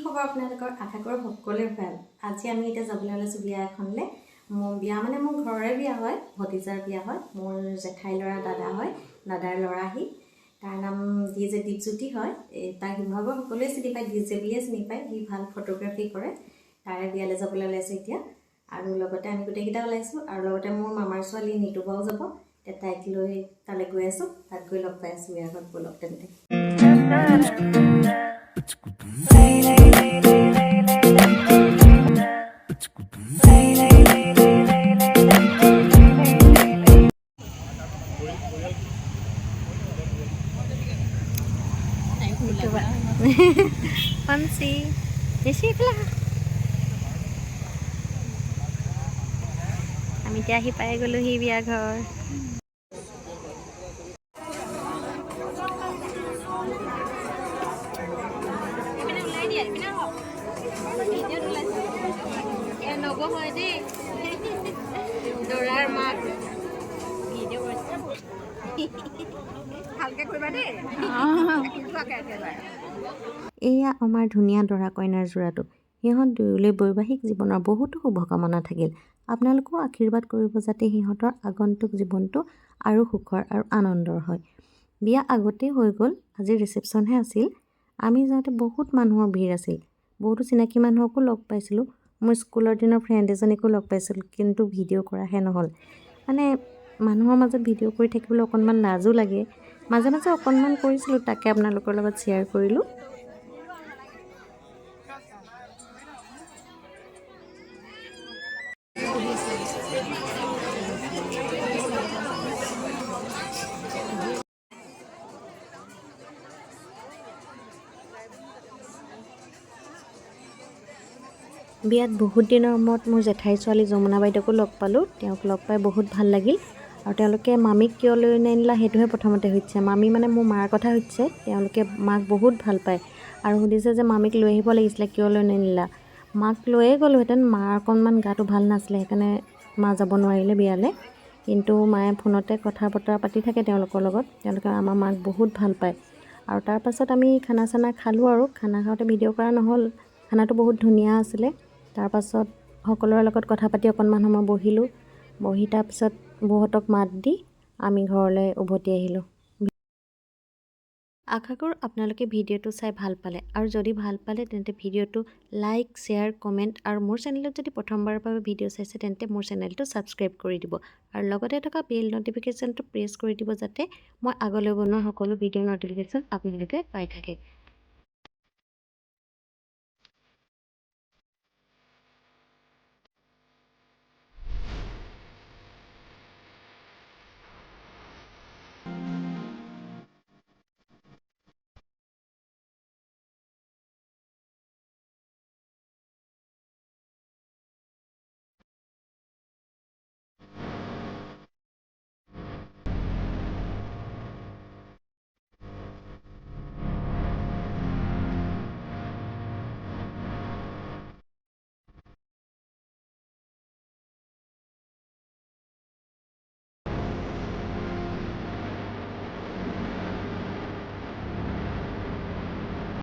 খবৰ আপোনালোকৰ? আশা কৰোঁ সকলোৰে ভাল। আজি আমি এতিয়া যাবলৈ ওলাইছোঁ বিয়া এখনলৈ। মোৰ বিয়া মানে মোৰ ঘৰৰে বিয়া হয়, ভতিজাৰ বিয়া হয়। মোৰ জেঠাই ল'ৰা দাদা হয়, দাদাৰ ল'ৰা আহি। তাৰ নাম দীপজ্যোতি হয়। তাৰ শিৱসাগৰ সকলোৱে চিনি পায়, ডিজে বুলিয়ে চিনি পায়। সি ভাল ফটোগ্ৰাফী কৰে। তাৰে বিয়ালৈ যাবলৈ ওলাইছোঁ এতিয়া। আৰু লগতে আমি গোটেইকেইটা ওলাইছোঁ। আৰু লগতে মোৰ মামাৰ ছোৱালী নিতু বাও যাব। তাইক লৈ তালৈ গৈ আছোঁ। তাত গৈ লগ পাই আছোঁ বিয়া ঘৰত বলক তেন্তে। Fancy. আমি এতিয়া আহি পাই গ'লোহি বিয়া ঘৰ। দৰাৰ মাক এয়া আমাৰ ধুনীয়া দৰা কইনাৰ যোৰাটো। সিহঁত দুয়োলৈ বৈবাহিক জীৱনৰ বহুতো শুভকামনা থাকিল। আপোনালোকেও আশীৰ্বাদ কৰিব যাতে সিহঁতৰ আগন্তুক জীৱনটো আৰু সুখৰ আৰু আনন্দৰ হয়। বিয়া আগতেই হৈ গ'ল, আজি ৰিচেপশ্যনহে আছিল। আমি যাওঁতে বহুত মানুহৰ ভিৰ আছিল। বহুতো চিনাকি মানুহকো লগ পাইছিলোঁ। মোৰ স্কুলৰ দিনৰ ফ্ৰেণ্ড এজনীকো লগ পাইছিলোঁ, কিন্তু ভিডিঅ' কৰাহে নহ'ল। মানে মানুহৰ মাজত ভিডিঅ' কৰি থাকিবলৈ অকণমান লাজো লাগে। মাজে মাজে অকণমান কৰিছিলোঁ, তাকে আপোনালোকৰ লগত শ্বেয়াৰ কৰিলোঁ। বিয়াত বহুত দিনৰ মূৰত মোৰ জেঠাইৰ ছোৱালী যমুনা বাইদেউকো লগ পালোঁ। তেওঁক লগ পাই বহুত ভাল লাগিল। আৰু তেওঁলোকে মামীক কিয় লৈ নানিলা সেইটোহে প্ৰথমতে সুধিছে। মামী মানে মোৰ মাৰ কথা সুধিছে। তেওঁলোকে মাক বহুত ভাল পায় আৰু সুধিছে যে মামীক লৈ আহিব লাগিছিলে, কিয় লৈ নানিলা। মাক লৈয়ে গ'লোহেঁতেন, মাৰ অকণমান গাটো ভাল নাছিলে, সেইকাৰণে মা যাব নোৱাৰিলে বিয়ালৈ। কিন্তু মায়ে ফোনতে কথা বতৰা পাতি থাকে তেওঁলোকৰ লগত। তেওঁলোকে আমাৰ মাক বহুত ভাল পায়। আৰু তাৰপাছত আমি খানা চানা খালোঁ আৰু খানা খাওঁতে ভিডিঅ' কৰা নহ'ল। খানাটো বহুত ধুনীয়া আছিলে। তাৰপাছত সকলোৰে লগত কথা পাতি অকণমান সময় বহিলোঁ। বহি তাৰপিছত বৌহঁতক মাত দি আমি ঘৰলৈ উভতি আহিলোঁ। আশা কৰোঁ আপোনালোকে ভিডিঅ'টো চাই ভাল পালে। আৰু যদি ভাল পালে তেন্তে ভিডিঅ'টো লাইক, শ্বেয়াৰ, কমেণ্ট আৰু মোৰ চেনেলত যদি প্ৰথমবাৰৰ বাবে ভিডিঅ' চাইছে তেন্তে মোৰ চেনেলটো ছাবস্ক্ৰাইব কৰি দিব। আৰু লগতে থকা বেল ন'টিফিকেশ্যনটো প্ৰেছ কৰি দিব যাতে মই আগলৈ বনোৱা সকলো ভিডিঅ'ৰ ন'টিফিকেশ্যন আপোনালোকে পাই থাকে।